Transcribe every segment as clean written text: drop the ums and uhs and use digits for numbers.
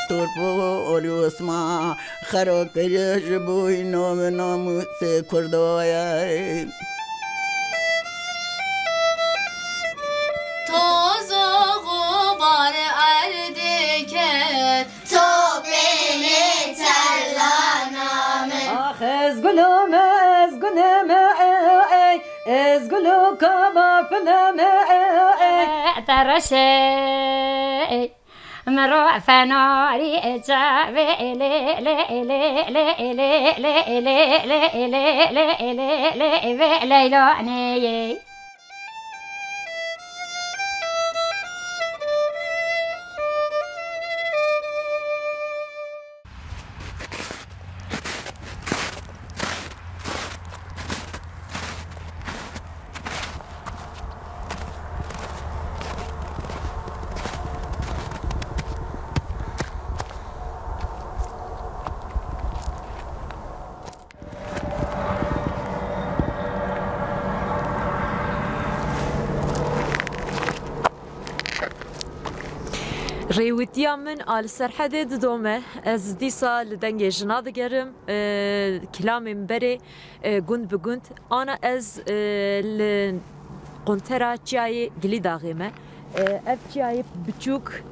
تربو اولیوسما خرا کریش بوی نام ناموس کردوای توز و غبار اردکت تو بینی تلانامه آخ از گلوم از گلو کما فلم ترشي مروع فناري جابي لي لي لي لي لي لي لي لي لي ليلوني ريوتيا من آل سرحدة دومة از ديسا لدنجي جناد جرم كلامي مبري جند بجند أنا از لقنترا تشاي جليدا غيمة اف تشاي بتشوك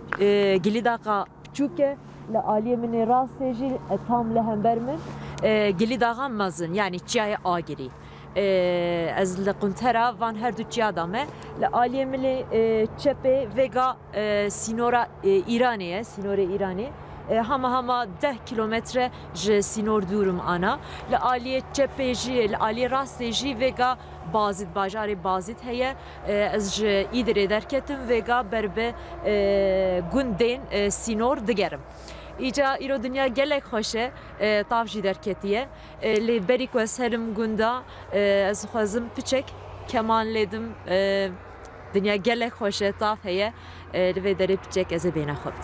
جليدا بتشوكة لآلية من راس جي تام لهم برمن جليدا غام مازن يعني تشاي آجري از لقنترا وان هر دو چیادامه لآلیه ملی چپه وگا سینورا ایرانیه سینور ایرانی هما 10 کیلومتر ج سینور دورم آنا لآلیه چپه جی لآلیه راست جی وگا بازید باجاری بازید هیه از ج ایدره درکتم وگا بربه گندین سینور دگرم ایجا ایرو دنیا گلک خوشه تافجی درکتیه لی بری کو سرم گندا از خوازم پچک کمان لیدم دنیا گلک خوشه تاف هیه لی دری پچک از بین خود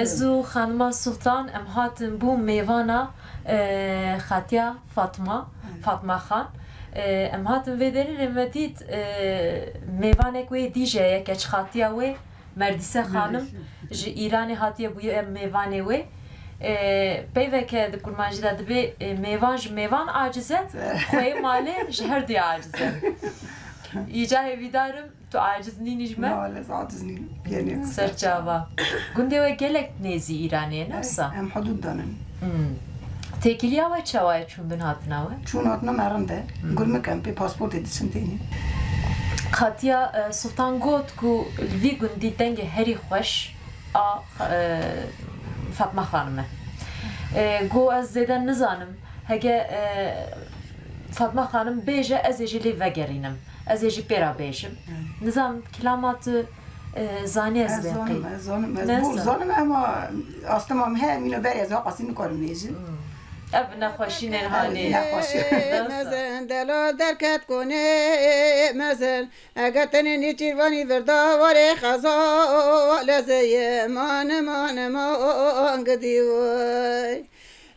ازو خانما سلطان ام هاتن بو میوانا خاتیا فاطمه خان ام هاتن ویدری رمدید میوانک وی دیجه یکچ خاتیا وی مردیسه خانم جی ایرانی هاتیه بوی ام میوانه وی پیوه که دکور ماجده دبی میوان عاجزه خوی ماله جهر دی عاجزه ایجاه ویدارم تو عاجز نینیش من؟ مالز عاجز نین بیانیم سرچاوا گنده و گلک نیزی ایرانیه نفسا؟ هم حدود دانن تکیلیا و چوای چون بن هاتناوه؟ چون هاتنا مرنده گل مکم پی پاسپورت دیسن تینی خاطیا سلطان گوت کو وی گندی دنگ هری خوش فاطمه خانمه گو از زیدن نزانم هگه فاطمه خانم بیجه از اجلی وگرینم از اجی پیرا بیجم نظام کلامات زانی از بقی زانم اما اصلا هم همینو بری از ها قصی نکارم نیجم اب نخوشی نرهانی مزن دلال درکت کنه مزن اگر تنی نیچیروانی وردا واره خزا لزه مان گدیوی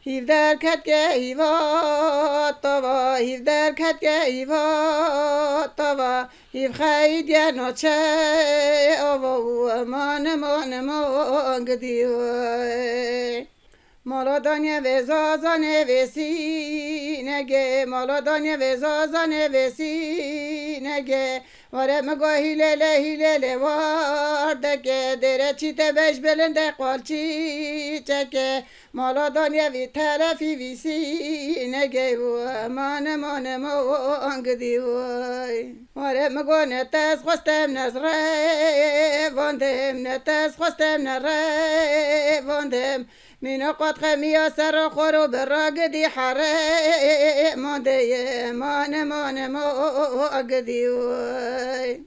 هیو درکت که هیوا توا هیو درکت که هیوا توا هیو خید یا نوچه آوا مان گدیوی مالا دانیه وزازانه وسی نگه مالا دانیه وزازانه وسی نگه واره مگو هیله واردگه دره چی تبش بلنده قالچی چکه مالا دانیه وی طرفی ویسی نگه و مان انگدی وای واره مگو نتس خواستم نزره واندم نتس خواستم نره واندم مینا قد خمیا سر خورو براگ دی حره مانده مان اگدی وای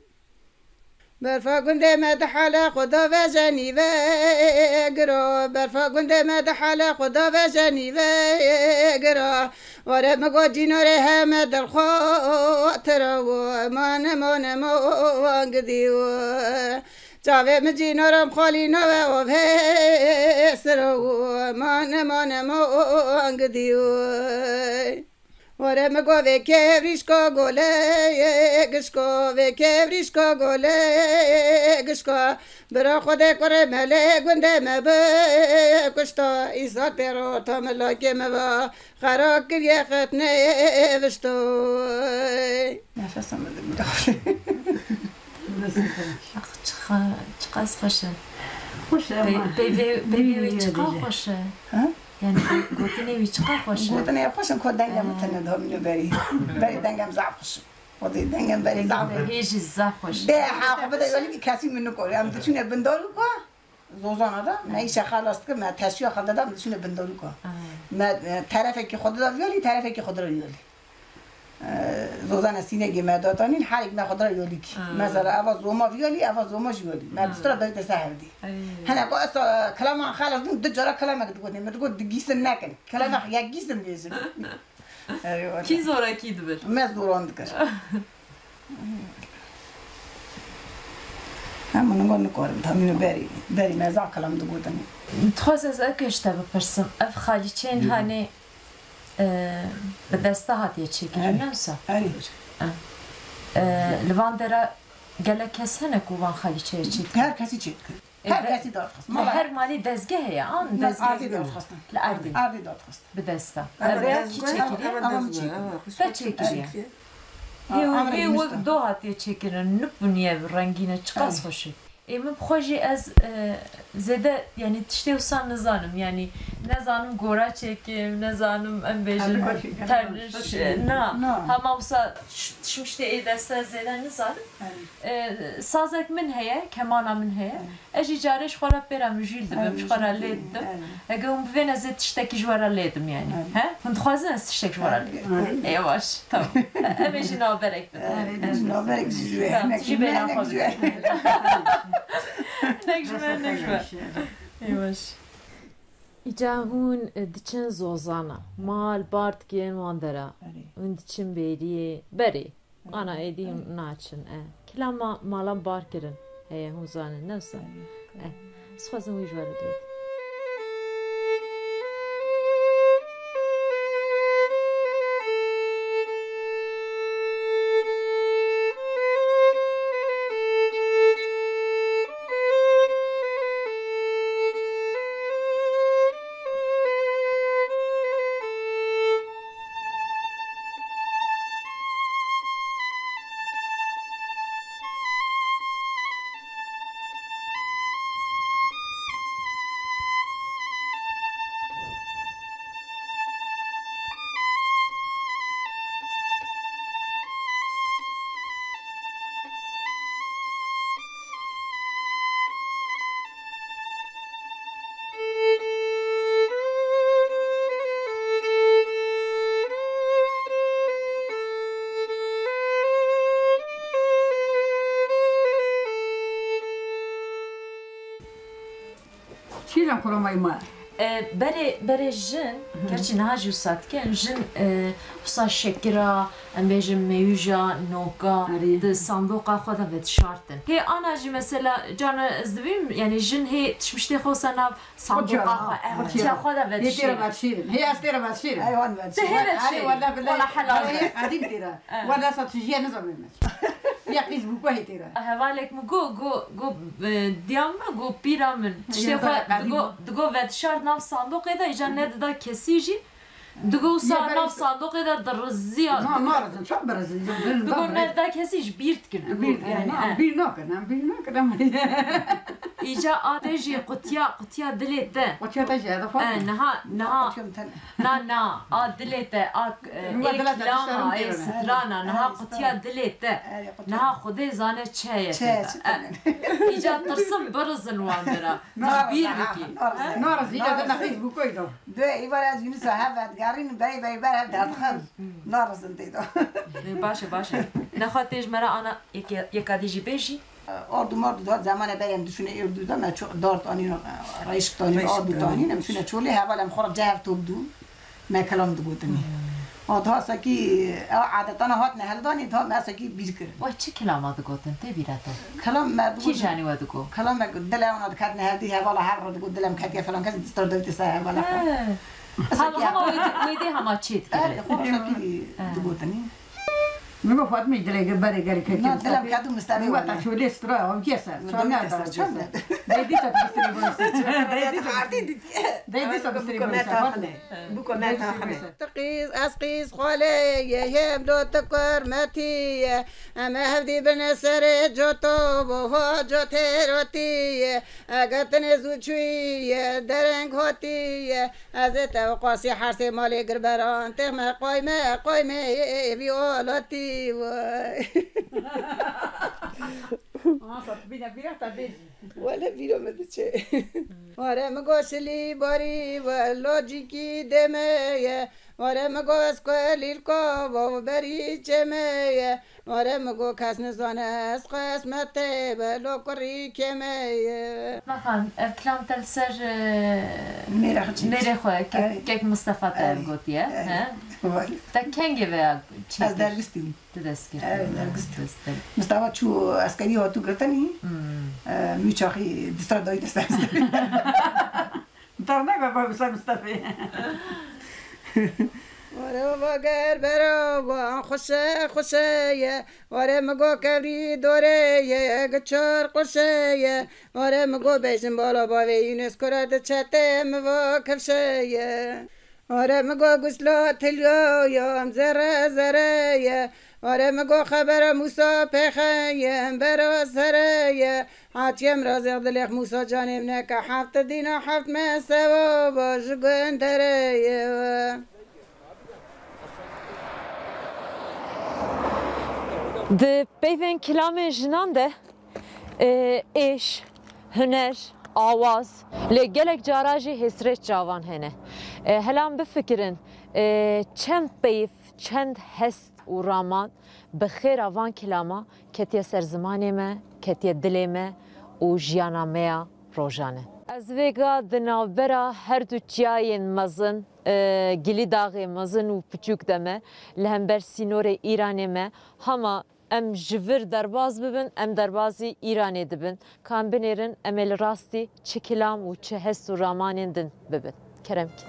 برفا گنده مدحال خدا و جنیوه گرا برفا گنده مدحال خدا و جنیوه گرا واره مگو جیناره همه دل خاطر و مان اگدی وای جاوه مجینارم خالی نوه و سرو مان انگدیوی واره مگو و کبریشکا گله گشکا و کبریشکا گله گشکا برا خود کره مله گنده مبه کشتا ایسا پیرو تا ملاکه مبا خراک کریه خطنه وشتوی نفسم بده میداخل چقدر خوشه خوشه بیبی چقدر خوشه یعنی گوتنی وی چقدر خوشه گوتنی خوشم که دنگم متنه دامینو بری دنگم زعب خوشم خودی دنگم بری زعب هیچی زعب خوشه ده حق بده ولی که کسی منو کاری هم تشونه بندارو که زوزان آدم نایشه خلاص که من تشیه خالد دادم تشونه بندارو که من طرفی که خود را ویالی طرفی که خود را ویالی زوزان سینگی مدادانین هر یک نخود را یولی کی مثلا اول زوما ویالی اول زوما جولی من دسترا دایت سهردی هنر کو اصلا کلام خلاص دو جرا کلام اگه دوگه نمی دوگه گیسن نکن کلام یک گیسن بیشتر کی زورا کی دبر من زوران دکر همون نگاه نکارم تامینو بری مزاق کلام دوگه تنی تخص از اکشته بپرسم اف خالی چین هنی به دسته هاتیه چی کنه نمسا لوان داره گله کس هنه که وان خالی چه چی هر کسی چی هر کسی داد خواست هر مالی دزگه هیا آن دزگه آردی داد خواستم لعردی داد خواست به دسته و کی چی کنه چی کنه هیو دو هاتیه چی کنه نبونیه رنگینه چقدر خوشه من بخوشی از زده یعنی تشتی وسان نزانم یعنی نزانم گورا چکیم نزانم ام بیشتر ترش نه همه وسا شمشته ای دسته زده نزانم سازک من هیا کمانا من هیا اجی جارش خورا برم جیل دبم خورا لیدم اگه اون بین از تشتکی جوارا لیدم یعنی ها كنت خوازن از تشتک جوارا لیدم ای باش تمام امیشی نابرک بدم نابرک جوه نجیبه نخواه نجمه ایواش ایجا هون دچن زوزانا مال بارد کن واندرا اون دچن بری انا ایدی ناچن کلام مالا بار کرن هی هون زانن نفسه سخوازم وی جوارد لید چیزم کلامای ما برای جن گرچه نهاجو سات کن جن حسا شکرا ام بیجم میوجا نوکا ده صندوقا خود هم شارتن هی آنا جی مثلا جانا ازدبیم یعنی جن هی تشمشتی خوصا ناب صندوقا خود هم هي تيرا باتشيرن هي استيرا باتشيرن ايوان هاي ولا بالله ولا حلال هي قديم تيرا ولا ساتجيه نظام المش يا قيس بوكو هي تيرا هوالك مگو دیام مگو پیرامن تشتی خود دگو ود شارت ناف صندوق ایدا ایجا ند دا کسی جی دگو سا ناف صندوق ایدا در رزیا ما رزن شو برزن دگو ند دا کسی جی بیرت کرد بير نوكن ایجا آتجی قطیا دلیت ده وشو تجي هذا فوق نه دلیت اکلاما ای سترانا نه قطیا دلیت ده نه خوده زانه چه ایجا ترسم برزن واندرا بیر بکی نارز يجا دنا فيسبوك ويدو ده ايوار از يونس هفت قارين باي باي باي دخل نارز انتيدو باشه نخواتیش مرا آنا یکادیجی بیشی اردو مرد داد زمان بایم دشونه اردو دا ما دارت آنی رئیس تانی اردو تانی نمیشونه چولی حوالم خورد جهف توب دو ما کلام دو بودنی آدها سکی عادتانا هات نهل دانی تا ما سکی بیر کرد وای چه کلامات گفتن تی بیراتو کلام ما کی جانی وادو کو کلام ما دلم اون کات نهل دی حوالا هر رو دو دلم کات فلان کس دستور دویت سه حوالا هم ویدی هم چیت کرد خورد سکی دو بودنی مگه فاطمه دلگه برای گری که نه دلم کادو مستوی وقتا چولی استرا هم کیسه چون نه داره دیدی تا بستری بویسه دیدی تا بستری بویسه بکنه تا خمه تقیز اسقیز خاله یهم دو تکر متی اما هفدی بنسر جوتو بوها جوتروتی اگتن زوچوی درنگ هاتی از توقاسی حرس مالی گربران تم قایمه ویولاتی ولا فيلم مدتشي ورا مقوسلي باري واللوجيكي دمية ورا مقوس كليلكو وبري جمية ورا مقو كاس نزانس قسمتي بلو كري كمية مثلا كلام تلسر ميرا خواه كيك مصطفى تلقوتيه ها تا کنگه و چی؟ از درگستیم درگستیم مستوى شو عسكري هو تقرتني ميشاخي دستار دايت استاذ ترناك بابا بس مصطفى ورا باگر برا خوشه ورا مگو کبری دوره گچار قشه ورا مگو بیشن بالا باوی یونسکو را دچته موا کفشه ورا مگو گسلا تلیا یا زره ورا مگو خبر موسا پخیم برا سره حاتیم رازق دلخ موسا جانم نکه حفت دینا حفت مسوا باش گندره د پیوین کلام جنان ده ایش هنر آواز لگلک جاراجی حسرت جوان هنه هلام بفکرن چند پیف چند هست و رامان بخیر آوان کلاما کتیه سرزمانی ما کتیه دلی ما و جیانا میا روزانه از ویگا دنابرا هر دو چیاین مزن گلی داغی مزن و پچوک دمه لهمبر سینور ایرانی ما هما ام جور درباز ببن ام دربازی ایرانی دبن کام بنیرن امل راستی چه کلام و چه هست و رامانین دن ببن کرم کی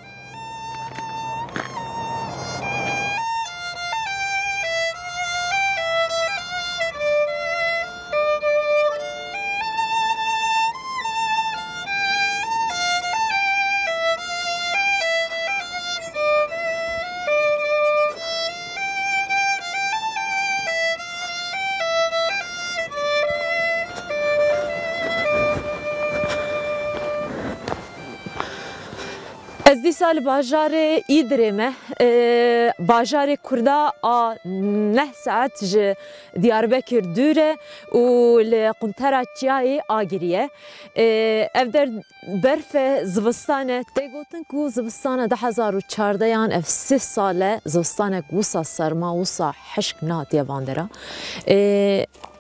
از دی سال باجار ایدرمه باجار کردا 9 ساعت ج دیاربکر دوره و لقنطره چیای آگریه افدر برف زوستانه تیگوتن کو زوستانه 2014 یان اف 3 ساله زوستانه گوسا سرما وسا حشک ناتیه واندرا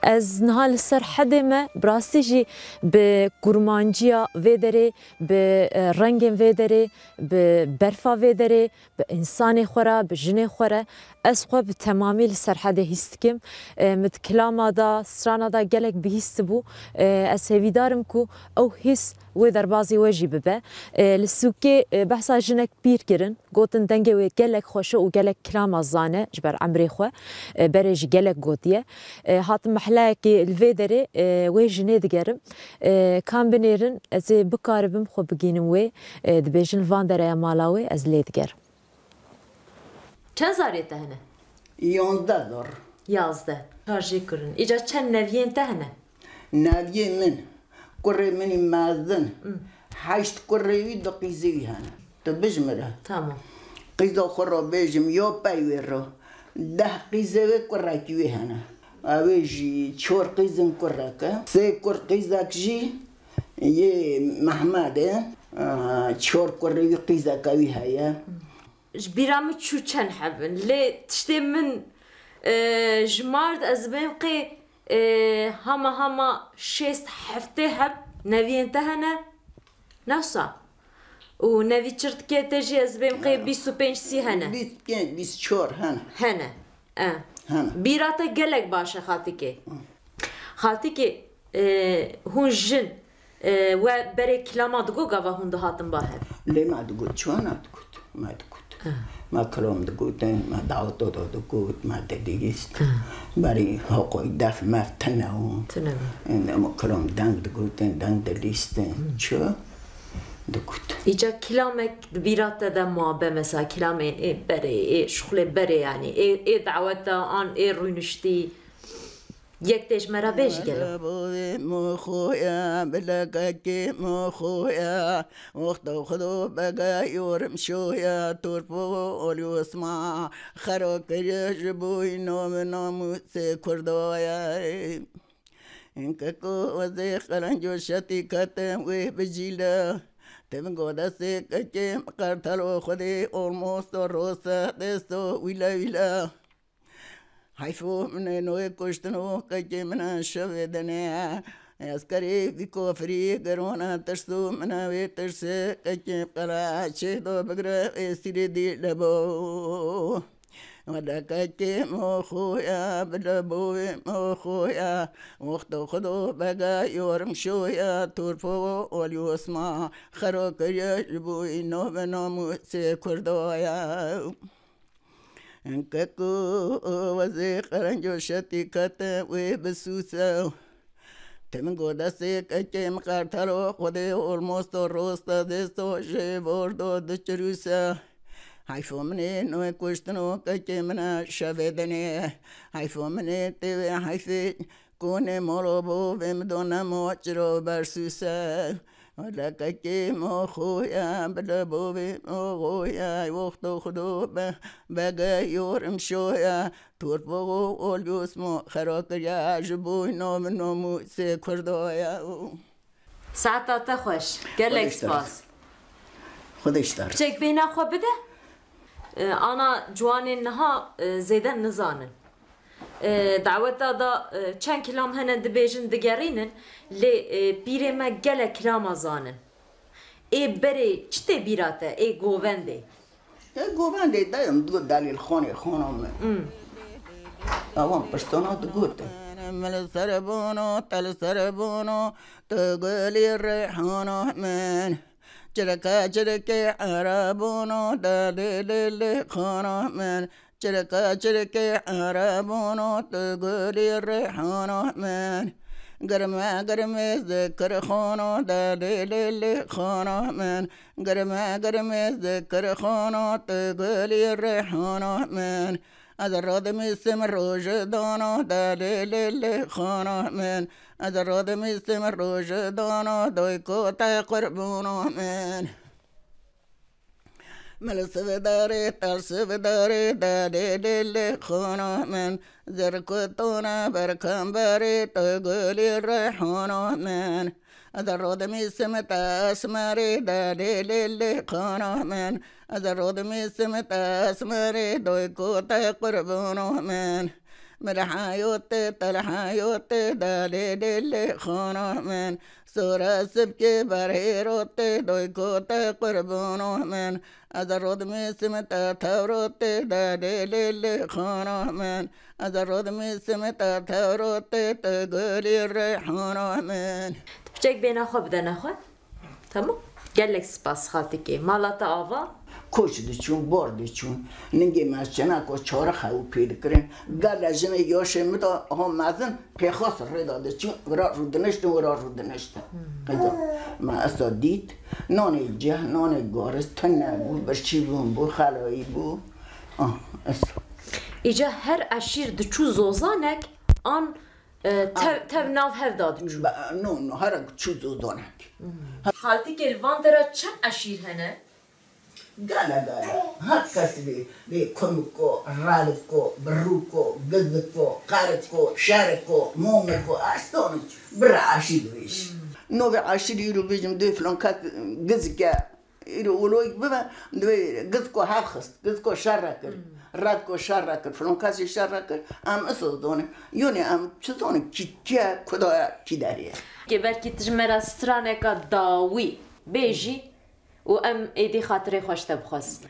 از نهال سر حد ما براستی جی به گرمانجیا ویدره به رنگ ویدره به برفا ویدره به انسان خورا به جن خورا از خو به تمامی سر حد هستکم مت کلام دا سرانا دا گلک بهست بو از هویدارم کو او حس و در بازی واجب به لسوکی بحثا جنک بیر کرن گوتن دنگه و گلک خوشه و گلک کلام زانه جبر عمری خو برج گلک گوتیه هات محله که الویدره و جنه دگرم کام بنیرن از بکاربم خو بگینم و دبیجن وان در مالاوی از لیدگر چند زاریت هنه 11 دار 11 تاجی کرن ایجا چند نوین تهنه نادي من كوري مني مازن حاجت كوري دو قيزي هنا تبجمرة تمام قيزو خرو بيجم يو بايورو ده قيزة كوراكي هنا أويجي تشور قيزن كوراكا سي كور قيزاك جي يه محمد تشور كوري قيزا كوي هيا جبيرام تشو چن حبن لي تشتي من جمارد أزبين قي هما شيست حفته حب نوي انتهنا نوصا و نوي چرت كي تجي أزبين قي 25 سي هنا 24 هنا هنا بيراتا قلق باشا خالتيكي هون جن و بري كلاما دقو قاوا هون دهاتن باهر ليه ما تقول شو أنا تقول ما تقول ما كلام تقولين ما دعوتو تقول ما تديست بري هقو يدافع ما فتناهم إنما كلام دang تقولين دang تديستين شو تقول إيجا كلامك بيراتا دا ما بمسا كلامين إيه بري إيه شغل بري يعني إيه دعوتا آن إيه روينشتي يكتش مرا بيش قالوا مخويا بلقاكي مخويا وقتو خدو بقى يورم شويا توربو أوليو اسمع خروك يجبوي نوم ناموسي كردويا إنك كو وزي خلنجو شتي كتم وبجيلا تمنقو دسي كتم قرطلو خدي almost روسا دستو ويلا حيفو من نوي كشتنو كجي من شودنا عسكري بيكو فري قرونا ترسو منا ويترسي كجي قلا شهدو بقرا سيري دي لبو ودا كجي مخويا بلبوي مخويا وقتو خدو بقى يورم شويا تورفو وليو اسمع خرو كريا جبوي نو بنامو سي كردويا انككو وزي قرنجو شتي كتا وبسوسا تمنقو دسي كجي مقارتلو خدي والموستو روستا دستو شي بوردو دچروسا حيفو مني نوي كشتنو كجي منا شابدني حيفو مني تيوي حيفي كوني مولوبو بمدونا موچرو برسوسا ولا كجي مخويا بلبوبي مخويا وقتو خدو بقى يورم شويا توربو واليوسمو خروك يا جبوي نوم نومو سي كردويا ساعتا تخوش قالك سباس خدش دار بچك بينا خو بده انا جواني نها زيدان نزانن دعوتا دا چند کلام هنن دبیجن دگرینن لی بیره ما گله کلام زانن ای بری چته بیراته ای گوونده گوونده دایم دو دلیل خانم اوان پشتونا دو گوته مل سربونو تل سربونو تقولي الريحانو من چرکه عربونو دلیل خانم من چرکه عربونو تقولي الريحانو من گرمه ذکر خانو دلیل خانو من گرمه ذکر خانو تقولي الريحانو من از رادم سم روج دانو دلیل خانو من از رادم سم روج دانو دوی کو تا قربونو من مل سوداره تر سوداره دلیل خانو من زرکتونا برکم بری تقولي الريحانو من از رادم سم تاسمری دلیل خانو من از رادم سم تاسمری دوی کو تا قربونو من مرحايوت تلحايوت دالي دل خانه من سورة سبكي برهيروت دويكوت قربانه من از رود میسمت تورات دادل خانه من از رود میسمت تورات تقولي ریحانه من بچک بینا خواب بدن خود تمام گلک سپاس خاطکی مالات آوا کوچ دیچون بار دیچون نگی مسجنا کو چهار خو پید کرن گل ازم یاشه متا هم مزن پیخاس ردا دیچون ورا رودنشت قضا ما اصلا دید نان جه نان گارس تنه بو برچی بو خلایی بو اصلا ایجا هر عشیر دچو زوزانک آن تب ناو هف داد چو نو هر چو زوزانک حالتی که الوان داره چند عشیر هنه؟ گالا هر کسی به کمکو، رالکو، بروکو، گزکو، قارکو، شارکو، مومکو، استون برا عشیر بیش. نو به عشیری رو بیشم دوی فلان کات گزکه ایرو ولوی ببا دوی گزکو هفخست، گزکو شارکر، رادکو شارکر، فلان کاسی شارکر، ام اصل دونه، یونی ام چطوره کیه کدا کی داریه؟ که برکی تجمرا سترانه کا داوی بیجی و ام ایدی خاطره خوش تبخواست.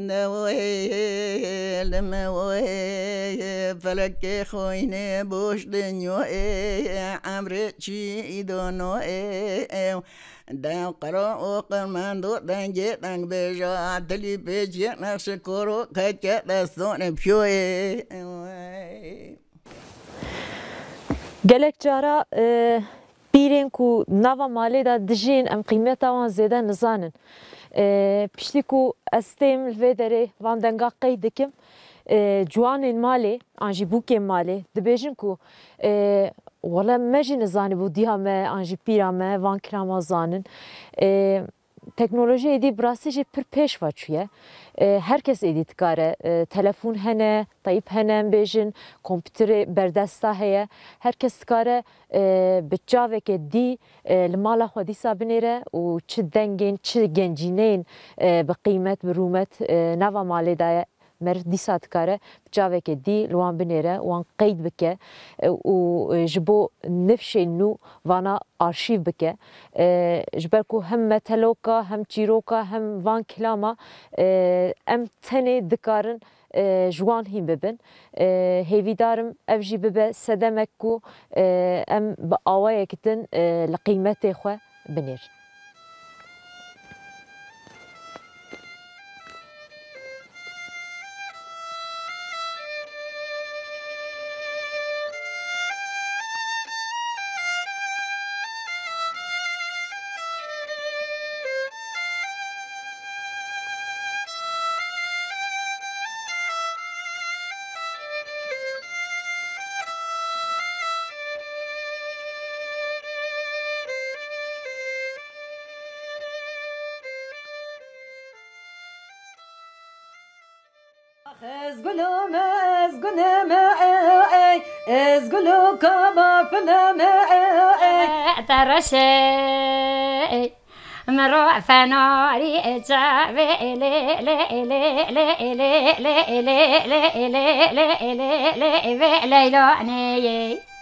نوای لموای فلک خوینه بوش دنیای عمر چی دونای دم قرا و قرمان دو دنگی دنگ بجا دلی بجی نقش کرو کچه دستون پیوی گلک جارا بیرین کو نوا مالی دا دجین ام قیمت آن زیده نزانن پشتی کو استیم الویدره وان دنگا قید کم جوان مالی آنجی بوک مالی دبیجن کو ولی مجی نزانی بودی همه آنجی پیرامه وان کرام زانن تکنولوژی ایدی براستی جی پر پیش واچویه herkes edit kare telefon hene tayip hene bejin kompüteri berdesta heye herkes kare bçaveke di li mala xwe dîsa binêre û çi dengên çi gencîneyên bi qîmet bi rûmet nava malê de ye mer dîsa dikare bçaveke dî li wan binêre wan qeyd bike û ji bo nifşên nû vana arşîv bike ji ber ku hem meteloka hem çîroka hem van kilama em tenê dikarin ji wan hîn bibin hêvîdarim ev jî bibe sedemek ku em bi awayek din li qîmetê xwe binêr. از گلو کما فنما ترشي مروع فناري جابي لي لي لي لي لي لي لي لي لي لي لي ليلوني